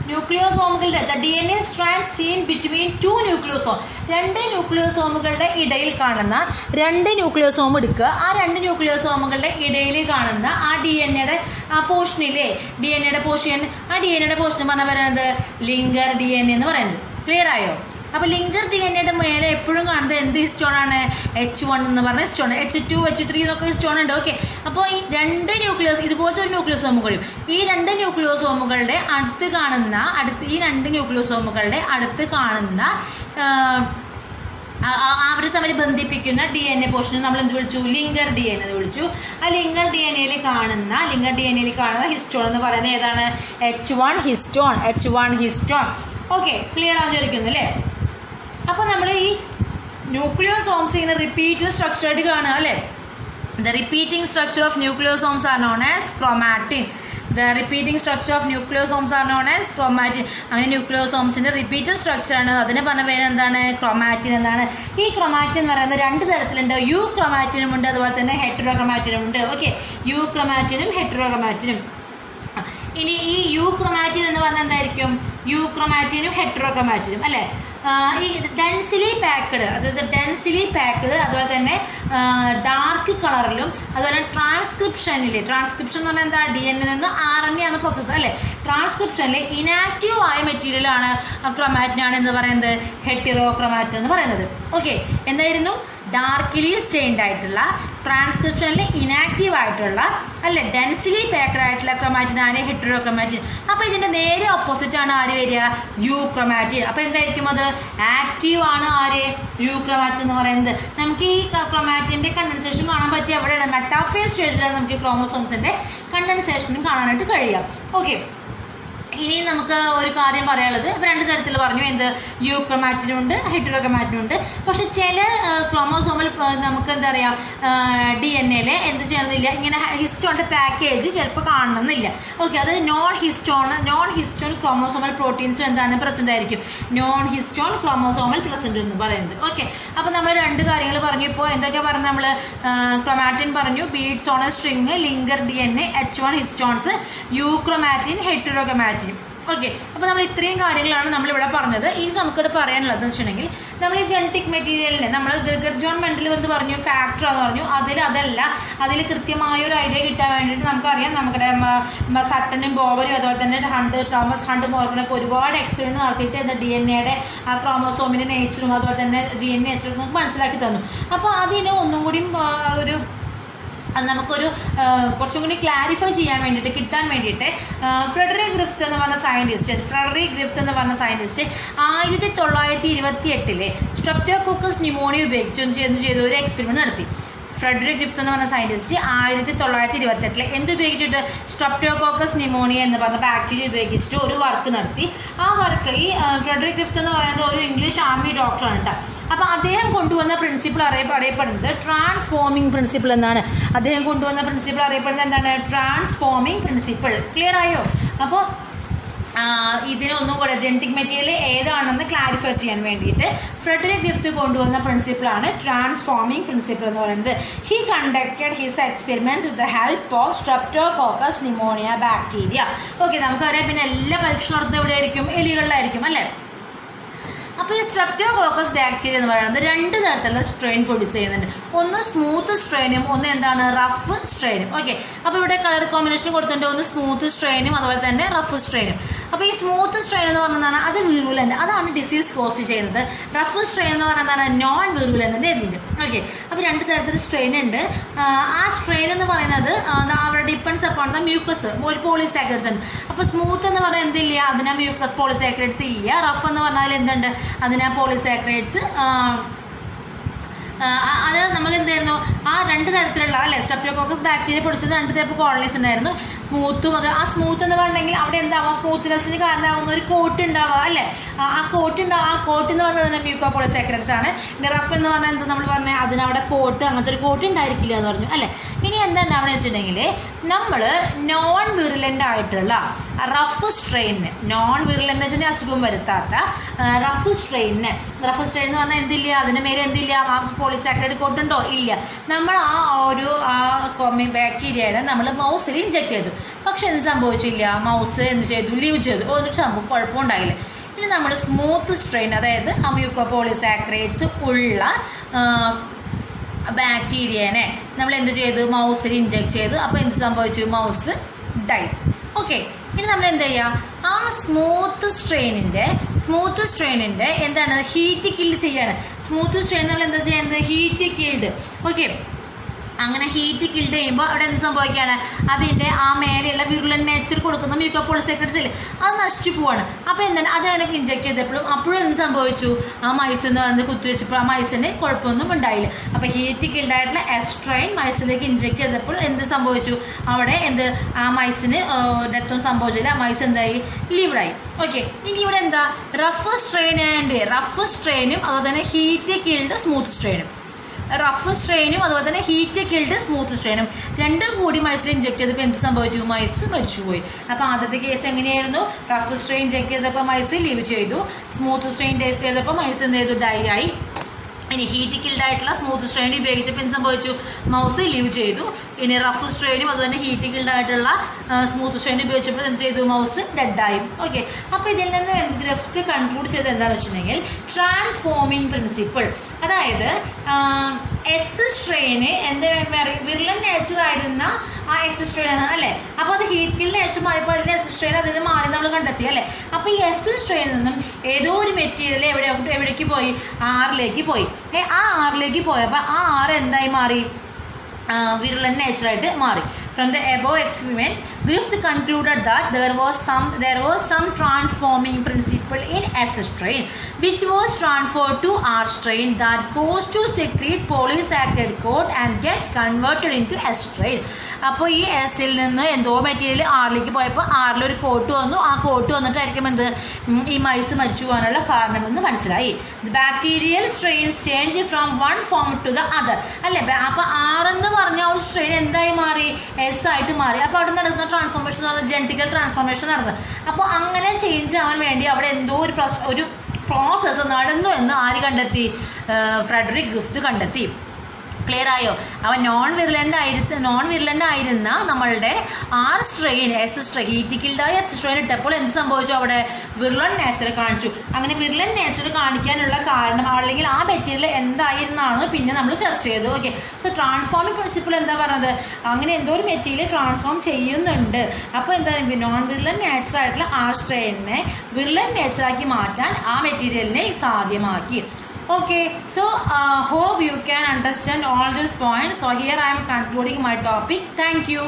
ന്യൂക്ലിയോസോമുകളുടെ DNA സ്ട്രാൻഡ് സീൻ ബിറ്റ്വീൻ 2 ന്യൂക്ലിയോസോം, 2 ന്യൂക്ലിയോസോമുകളുടെ ഇടയിൽ കാണുന്ന 2 ന്യൂക്ലിയോസോം എടുക്കുക. ആ 2 ന്യൂക്ലിയോസോമുകളുടെ ഇടയിൽ കാണുന്ന ആ DNA-യുടെ ആ പോർഷനില്ലേ, DNA-യുടെ പോർഷൻ, ആ DNA-യുടെ പോർഷൻ പറഞ്ഞാൽ പറയുന്നത് ലിങ്കർ DNA എന്ന് പറയുന്നത്. ക്ലിയർ ആയോ? അപ്പോൾ ലിങ്കർ DNA-യുടെ മേലെ എപ്പോഴും കാണുന്നത് എന്ത് ഹിസ്റ്റോണാണ്? H1 എന്ന് പറഞ്ഞ ഹിസ്റ്റോൺ. H2 H3 എന്നൊക്കെ ഹിസ്റ്റോൺ ഉണ്ട്. ഓക്കെ, അപ്പോൾ ഈ 2 ന്യൂക്ലിയോസ്, ഇതുപോലത്തെ ഒരു ന്യൂക്ലിയോസോമുകളും ഈ 2 ന്യൂക്ലിയോസോമുകളുടെ അടുത്ത് കാണുന്ന ഈ 2 ന്യൂക്ലിയോസോമുകളുടെ അടുത്ത് കാണുന്ന അവർ തമ്മിൽ ബന്ധിപ്പിക്കുന്ന DNA പോർഷൻ നമ്മൾ എന്ത് വിളിച്ചു? ലിങ്കർ DNA എന്ന് വിളിച്ചു. ആ ലിങ്കർ DNA-യിൽ കാണുന്ന ഹിസ്റ്റോൺ എന്ന് പറയുന്നത് ഏതാണ്? H1 histone. H1 histone. Okay, clear ആണെന്ന് ചോദിക്കുന്നു അല്ലേ? അപ്പോൾ നമ്മൾ ഈ ന്യൂക്ലിയോസോംസ് ഇങ്ങനെ റിപ്പീറ്റ് സ്ട്രക്ചറായിട്ട് കാണുക അല്ലേ? The repeating structure of nucleosomes are known as chromatin. The repeating structure of nucleosomes are known as chromatin. അങ്ങനെ ന്യൂക്ലിയോസോംസിന്റെ റിപ്പീറ്റഡ് സ്ട്രക്ചർ ആണ്. അതിന് പറഞ്ഞ പേര് എന്താണ്? ക്രോമാറ്റിൻ എന്നാണ്. ഈ ക്രോമാറ്റിൻ എന്ന് പറയുന്നത് 2 തരത്തിലുണ്ട്. യു ക്രോമാറ്റിനും ഉണ്ട്, അതുപോലെ തന്നെ ഹെറ്ററോ ക്രോമാറ്റിനും ഉണ്ട്. ഓക്കെ, യു ക്രോമാറ്റിനും ഹെറ്ററോ ക്രോമാറ്റിനും. ഇനി ഈ യു ക്രോമാറ്റിൻ എന്ന് പറഞ്ഞാൽ എന്തായിരിക്കും? യു ക്രോമാറ്റിനും ഹെറ്ററോ ക്രോമാറ്റിനും അല്ലേ? ഈ ഡെൻസിലി പാക്ക്ഡ്, അതായത് ഡെൻസിലി പാക്ക്ഡ്, അതുപോലെ തന്നെ ഡാർക്ക് കളറിലും, അതുപോലെ ട്രാൻസ്ക്രിപ്ഷനിൽ, ട്രാൻസ്ക്രിപ്ഷൻ എന്ന് പറഞ്ഞാൽ എന്താ? DNA നിന്ന് RNA ആണ് പ്രോസസ്സ് അല്ലേ? ട്രാൻസ്ക്രിപ്ഷനിൽ ഇനാക്റ്റീവ് ആയ മെറ്റീരിയലാണ് ക്രോമാറ്റിനാണ് എന്ന് പറയുന്നത് ഹെറ്ററോ ക്രോമാറ്റിൻ എന്ന് പറയുന്നത്. ഓക്കെ, എന്തായിരുന്നു? ഡാർക്കിലി സ്റ്റെയിൻഡ് ആയിട്ടുള്ള, ട്രാൻസ്ക്രിപ്ഷനിൽ ഇനാക്റ്റീവ് ആയിട്ടുള്ള അല്ലെ, ഡെൻസിലി പാക്ഡ് ആയിട്ടുള്ള ക്രോമാറ്റിനാണ് ഹെറ്ററോ ക്രോമാറ്റിൻ. അപ്പോൾ ഇതിന്റെ നേരെ ഓപ്പോസിറ്റ് ആണ് ആര് വരിക? Euchromatin. അപ്പോൾ എന്തായിരിക്കും? അത് ആക്റ്റീവ് ആണ്. ആര്? യു ക്രോമാറ്റിൻ എന്ന് പറയുന്നത്. നമുക്ക് ഈ ക്രോമാറ്റിന്റെ കണ്ടൻസേഷൻ കാണാൻ പറ്റിയ എവിടെയാണ്? മെറ്റാഫേസ് സ്റ്റേജിലാണ് നമുക്ക് ക്രോമോസോംസിന്റെ കണ്ടൻസേഷനും കാണാനായിട്ട് കഴിയാം. ഓക്കെ, ഇനി നമുക്ക് ഒരു കാര്യം പറയാനുള്ളത്, 2 തരത്തിൽ പറഞ്ഞു. എന്ത്? യു ക്രോമാറ്റിനും ഉണ്ട്, ഹെറ്ററോ ക്രോമാറ്റിനും ഉണ്ട്. പക്ഷെ ചില ക്രോമോസോമിൽ നമുക്ക് എന്താ പറയുക, DNA-യിൽ എന്ത് ചെയ്യണമെന്നില്ല, ഇങ്ങനെ ഹിസ്റ്റോണിന്റെ പാക്കേജ് ചിലപ്പോൾ കാണണമെന്നില്ല. ഓക്കെ, അത് നോൺ ഹിസ്റ്റോൺ ക്രോമോസോമൽ പ്രോട്ടീൻസും എന്താണ് പ്രസന്റ് ആയിരിക്കും. നോൺ ഹിസ്റ്റോൺ ക്രോമോസോമൽ പ്രസന്റ് എന്ന് പറയുന്നത്. ഓക്കെ, അപ്പോൾ നമ്മൾ 2 കാര്യങ്ങൾ പറഞ്ഞു. ഇപ്പോൾ എന്തൊക്കെ പറഞ്ഞു? നമ്മൾ ക്രോമാറ്റിൻ പറഞ്ഞു, beads on a string, linker DNA, H1 histones, euchromatin, heterochromatin. Okay, അപ്പോൾ നമ്മൾ ഇത്രയും കാര്യങ്ങളാണ് നമ്മളിവിടെ പറഞ്ഞത്. ഇനി നമുക്കിവിടെ പറയാനുള്ളതെന്ന് വെച്ചിട്ടുണ്ടെങ്കിൽ, നമ്മൾ ഈ ജനറ്റിക് മെറ്റീരിയലിനെ നമ്മൾ ഗ്രിഗർ ജോൺ മെൻഡൽ എന്ന് പറഞ്ഞു ഫാക്ടർ എന്ന് പറഞ്ഞു. അതിൽ കൃത്യമായ ഒരു ഐഡിയ കിട്ടാൻ വേണ്ടിയിട്ട് നമുക്കറിയാം, നമ്മുടെ സട്ടനും ബോവരും അതുപോലെ തന്നെ തോമസ് ഹണ്ട് മോർഗനൊക്കെ ഒരുപാട് എക്സ്പെരിമെന്റ് നടത്തിയിട്ട് DNA-യുടെ ആ ക്രോമോസോമിന്റെ നേച്ചറും അതുപോലെ തന്നെ ജീൻ നേച്ചറും നമുക്ക് മനസ്സിലാക്കി തന്നു. അപ്പോൾ അതിന് ഒന്നും കൂടി നമുക്കൊരു കുറച്ചും കൂടി ക്ലാരിഫൈ ചെയ്യാൻ വേണ്ടിയിട്ട്, കിട്ടാൻ വേണ്ടിയിട്ട് ഫ്രെഡറിക് ഗ്രിഫ്റ്റ് എന്ന് പറഞ്ഞ സയന്റിസ്റ്റ് 1928 സ്ട്രെപ്റ്റോകോക്കസ് ന്യൂമോണിയ ഉപയോഗിച്ച് എന്ത് ചെയ്തു? ഒരു എക്സ്പെരിമെന്റ് നടത്തി. ഫ്രെഡറിക് ഗ്രിഫ്റ്റ് എന്ന് പറഞ്ഞ സയന്റിസ്റ്റ് 1928 എന്തുപയോഗിച്ചിട്ട്? സ്ട്രെപ്റ്റോകോക്കസ് ന്യൂമോണിയ എന്ന് പറഞ്ഞ ബാക്ടീരിയ ഉപയോഗിച്ചിട്ട് ഒരു വർക്ക് നടത്തി. ആ വർക്ക് ഈ ഫ്രെഡറിക് ഗ്രിഫ്റ്റ് എന്ന് പറയുന്നത് ഒരു ഇംഗ്ലീഷ് ആർമി ഡോക്ടറാണ് കേട്ടോ. അപ്പോൾ അദ്ദേഹം കൊണ്ടുവന്ന പ്രിൻസിപ്പിൾ അറിയപ്പെടുന്നത് ട്രാൻസ്ഫോമിംഗ് പ്രിൻസിപ്പിൾ എന്നാണ്. അദ്ദേഹം കൊണ്ടുവന്ന പ്രിൻസിപ്പിൾ അറിയപ്പെടുന്നത് എന്താണ്? Transforming principle. ക്ലിയർ ആയോ? അപ്പോൾ ഇതിനൊന്നും കൂടെ ജനറ്റിക് മെറ്റീരിയൽ ഏതാണെന്ന് ക്ലാരിഫൈ ചെയ്യാൻ വേണ്ടിയിട്ട് ഫ്രെഡറിക് ഗ്രിഫ്റ്റ് കൊണ്ടുവന്ന പ്രിൻസിപ്പിളാണ് ട്രാൻസ്ഫോമിംഗ് പ്രിൻസിപ്പിൾ എന്ന് പറയുന്നത്. He conducted his experiments with the help of streptococcus pneumonia bacteria. Okay, നമുക്കറിയാം. പിന്നെ എല്ലാ പരീക്ഷ നടത്തുന്നത് എവിടെയായിരിക്കും? എലികളിലായിരിക്കും അല്ലേ? അപ്പോൾ ഈ സ്ട്രെപ്റ്റോകോക്കസ് ബാക്ടീരിയ എന്ന് പറയുന്നത് രണ്ട് തരത്തിലുള്ള സ്ട്രെയിൻ പ്രൊഡ്യൂസ് ചെയ്യുന്നുണ്ട്. ഒന്ന് സ്മൂത്ത് സ്ട്രെയിനും ഒന്ന് എന്താണ് റഫ് സ്ട്രെയിനും. ഓക്കെ, അപ്പോൾ ഇവിടെ കളർ കോമ്പിനേഷൻ കൊടുത്തിട്ടുണ്ട്, ഒന്ന് സ്മൂത്ത് സ്ട്രെയിനും അതുപോലെ തന്നെ റഫ് സ്ട്രെയിനും. അപ്പോൾ ഈ സ്മൂത്ത് സ്ട്രെയിൻ എന്ന് പറഞ്ഞാൽ അത് വിറുലന്റ്, അതാണ് ഡിസീസ് കോസ് ചെയ്യുന്നത്. റഫ് സ്ട്രെയിൻ എന്ന് പറയുന്നത് നോൺ വിറുലന്റ് എഴുതിയിട്ട്. ഓക്കെ, അപ്പോൾ രണ്ട് തരത്തിൽ സ്ട്രെയിൻ ഉണ്ട്. ആ സ്ട്രെയിൻ എന്ന് പറയുന്നത് അവിടെ depends upon the mucus polysaccharides ഉണ്ട്. അപ്പോൾ സ്മൂത്ത് എന്ന് പറഞ്ഞാൽ എന്തില്ല, അതിനാ മ്യൂക്കസ് പോളിസാക്കറൈഡ്സ് ഇല്ല. റഫ് എന്ന് പറഞ്ഞാൽ എന്തുണ്ട്, അതിനാ പോളിസാക്കറൈഡ്സ്. അത് നമ്മൾ എന്തായിരുന്നു ആ രണ്ട് തരത്തിലുള്ള അല്ലെ സ്ട്രെപ്റ്റോകോക്കസ് ബാക്ടീരിയ പൊടിച്ചത് രണ്ട് തരത്തിൽ കോളനീസ് ഉണ്ടായിരുന്നു. സ്മൂത്തും അത് ആ സ്മൂത്ത് എന്ന് പറഞ്ഞെങ്കിൽ അവിടെ എന്താവുക, സ്മൂത്ത്നെസ്സിന് കാരണമാകുന്ന ഒരു കോട്ട് ഉണ്ടാവുക അല്ലെ. ആ കോട്ട് എന്ന് പറഞ്ഞത് മ്യൂക്കോപോളിസാക്കറൈഡ്സ് ആണ്. പിന്നെ റഫ് എന്ന് പറഞ്ഞാൽ എന്താ നമ്മൾ പറഞ്ഞാൽ അതിനവിടെ കോട്ട് അങ്ങനത്തെ ഒരു കോട്ട് ഉണ്ടായിരിക്കില്ല എന്ന് പറഞ്ഞു അല്ലെ. ഇനി എന്താണെന്ന് വെച്ചിട്ടുണ്ടെങ്കിൽ നമ്മൾ നോൺ വിറുലന്റ് ആയിട്ടുള്ള റഫ് സ്ട്രെയിന്, നോൺ വിറുലന്റ് വെച്ചാൽ അസുഖം വരുത്താത്ത റഫ് സ്ട്രെയിൻ എന്ന് പറഞ്ഞാൽ എന്തില്ല, അതിന്റെ മേലെ എന്തില്ല, ആ പോളിസാക്കറൈഡ് കോട്ടുണ്ടോ ഇല്ല. നമ്മൾ ആ ഒരു ബാക്ടീരിയയുടെ നമ്മൾ മൗസിൽ ഇഞ്ചെക്ട് ചെയ്തു, പക്ഷെ എന്ത് സംഭവിച്ചില്ല, മൗസ് എന്ത് ചെയ്തു, ലീവ് ചെയ്തു, ഒരു സംഭവം കുഴപ്പമുണ്ടായില്ല. ഇനി നമ്മൾ സ്മൂത്ത് സ്ട്രെയിൻ, അതായത് മ്യൂക്കോപോളിസാക്കറൈഡ്സ് ഉള്ള ബാക്ടീരിയനെ നമ്മൾ എന്ത് ചെയ്തു, മൗസിൽ ഇഞ്ചെക്ട് ചെയ്തു. അപ്പോൾ എന്ത് സംഭവിച്ചു, മൗസ് ഡൈ. ഓക്കെ, ഇനി നമ്മൾ എന്താ ചെയ്യുക, ആ സ്മൂത്ത് സ്ട്രെയിനിന്റെ എന്താണ് ഹീറ്റ് കില്ല് ചെയ്യാണ്. സ്മൂത്ത് സ്ട്രെയിൻ നമ്മൾ എന്താ ചെയ്യുന്നത്, ഹീറ്റ് കിൽഡ്. ഓക്കെ, അങ്ങനെ ഹീറ്റ് കിൽഡ് ചെയ്യുമ്പോൾ അവിടെ എന്ത് സംഭവിക്കുകയാണ്, അതിന്റെ ആ മേലെയുള്ള വിറുലന്റ് നേച്ചർ കൊടുക്കുന്ന മ്യൂക്കോപോളിസാക്കറൈഡ്സ് ഇല്ലേ, അത് നശിച്ചു പോവാണ്. അപ്പോൾ എന്താണ്, അത് അതിനൊക്കെ ഇഞ്ചെക്ട് ചെയ്തപ്പോഴും അപ്പോഴും എന്ത് സംഭവിച്ചു, ആ മൈസ് എന്ന് പറയുന്നത് കുത്തിവെച്ചപ്പോൾ ആ മൈസിന് കുഴപ്പമൊന്നും ഉണ്ടായില്ല. അപ്പോൾ ഹീറ്റ് കിൽഡ് ആയിട്ടുള്ള എസ്ട്രെയിൻ മൈസിലേക്ക് ഇഞ്ചെക്ട് ചെയ്തപ്പോൾ എന്ത് സംഭവിച്ചു, അവിടെ ആ മൈസിന് ഡെത്തും സംഭവിച്ചില്ല, മൈസ് എന്തായി, ലീവ്ഡായി. ഓക്കെ, ഇനി ഇവിടെ എന്താ, റഫ് സ്ട്രെയിനും അതുപോലെ തന്നെ ഹീറ്റ് കിൽഡ് സ്മൂത്ത് സ്ട്രെയിനും. റഫ് സ്ട്രെയിനും അതുപോലെ തന്നെ ഹീറ്റ് കിൽഡ് സ്മൂത്ത് സ്ട്രെയിനും രണ്ടും കൂടി മൈസിൽ ഇഞ്ചെക്ട് ചെയ്തപ്പോൾ എന്ത് സംഭവിച്ചു, മൈസ് മരിച്ചുപോയി. അപ്പോൾ ആദ്യത്തെ കേസ് എങ്ങനെയായിരുന്നു, റഫ് സ്ട്രെയിൻ ഇഞ്ചെക്ട് ചെയ്തപ്പോൾ മൈസ് ലീവ് ചെയ്തു, സ്മൂത്ത് സ്ട്രെയിൻ ടേസ്റ്റ് ചെയ്തപ്പോൾ മൈസ് എന്ത് ചെയ്തു, ഡൈ ആയി. ഇനി ഹീറ്റ് കിൽഡ് ആയിട്ടുള്ള സ്മൂത്ത് സ്ട്രെയിൻ ഉപയോഗിച്ചപ്പോൾ എന്ത് സംഭവിച്ചു, മൗസ് ലീവ് ചെയ്തു. ഇനി റഫ് സ്ട്രെയിനും അതുപോലെ ഹീറ്റ് കിൽഡ് ആയിട്ടുള്ള സ്മൂത്ത് സ്ട്രെയിൻ ഉപയോഗിച്ചപ്പോൾ എന്ത് ചെയ്തു, മൗസ് ഡെഡായി. ഓക്കെ, അപ്പോൾ ഇതിൽ നിന്ന് ഗ്രിഫ്റ്റ് കൺക്ലൂഡ് ചെയ്ത് എന്താണെന്ന് വെച്ചിട്ടുണ്ടെങ്കിൽ ട്രാൻസ്ഫോമിംഗ് പ്രിൻസിപ്പിൾ, അതായത് എസ് സ്ട്രെയിന് എന്ത് വിർലൻ നേച്ചർ ആയിരുന്ന ആ എസ് സ്ട്രെയിൻ ആണ് അല്ലെ. അപ്പോൾ അത് ഹീറ്റ് കിൽഡ് നേച്ചർ മാറിയപ്പോൾ അതിന് എസ് സ്ട്രെയിൻ അതിന് മാറി നമ്മൾ കണ്ടെത്തി അല്ലെ. അപ്പോൾ ഈ എസ് സ്ട്രെയിനിൽ നിന്നും ഏതോ ഒരു മെറ്റീരിയൽ എവിടേക്ക് പോയി, ആറിലേക്ക് പോയി. ആ ആറിലേക്ക് പോയപ്പോൾ ആ ആറ് എന്തായി മാറി, virulent nature ആയിട്ട് മാറി. From the above experiment, Griffith concluded that there was some transforming principle in S strain, which was transferred to R strain that goes to secrete polysaccharide coat and get converted into S strain. അപ്പോൾ ഈ എസിൽ നിന്ന് എന്തോ material ആറിലേക്ക് പോയപ്പോൾ ആറിലൊരു coat വന്നു. ആ coat വന്നിട്ടായിരിക്കും എന്ത് ഈ മൈസ് മരിച്ചു പോകാനുള്ള കാരണമെന്ന് മനസ്സിലായി. Bacterial strains change from one form to the other അല്ലേ. അപ്പോൾ ആറെന്ന് പറഞ്ഞ ഒരു സ്ട്രെയിൻ എന്തായി മാറി, എസ് ആയിട്ട് മാറി. അപ്പോൾ അവിടെ നടക്കുന്ന ട്രാൻസ്ഫോർമേഷൻ എന്ന് ജെനറ്റിക്കൽ ട്രാൻസ്ഫോർമേഷൻ നടന്നത്. അപ്പോൾ അങ്ങനെ ചേഞ്ച് ആവാൻ വേണ്ടി അവിടെ എന്തോ ഒരു പ്രോസസ്സ് നടന്നു എന്ന് ആര് കണ്ടെത്തി, ഫ്രെഡറിക് ഗ്രിഫിത്ത് കണ്ടെത്തി. ക്ലിയർ ആയോ? അവൻ നോൺ വിർലന്റ് ആയിരുന്ന നമ്മളുടെ R strain S strain heat കിൽഡായ എസ് സ്ട്രെയിൻ ഇട്ടപ്പോൾ എന്ത് സംഭവിച്ചു, അവിടെ വിർലന്റ് നേച്ചർ കാണിച്ചു. അങ്ങനെ വിർലന്റ് നേച്ചർ കാണിക്കാനുള്ള കാരണം അല്ലെങ്കിൽ ആ മെറ്റീരിയൽ എന്തായിരുന്നാണ് പിന്നെ നമ്മൾ ചർച്ച ചെയ്തു. ഓക്കെ, സോ ട്രാൻസ്ഫോമിംഗ് പ്രിൻസിപ്പിൾ എന്താ പറഞ്ഞത്, അങ്ങനെ എന്തോ ഒരു മെറ്റീരിയൽ ട്രാൻസ്ഫോം ചെയ്യുന്നുണ്ട്. അപ്പോൾ എന്താണ് നോൺ വിർലന്റ് നേച്ചർ ആയിട്ടുള്ള ആർ സ്ട്രെയിനെ വിർലന്റ് നേച്ചറാക്കി മാറ്റാൻ ആ മെറ്റീരിയലിനെ സാധ്യമാക്കി. Okay, so hope you can understand all these points. So here I am concluding my topic. Thank you.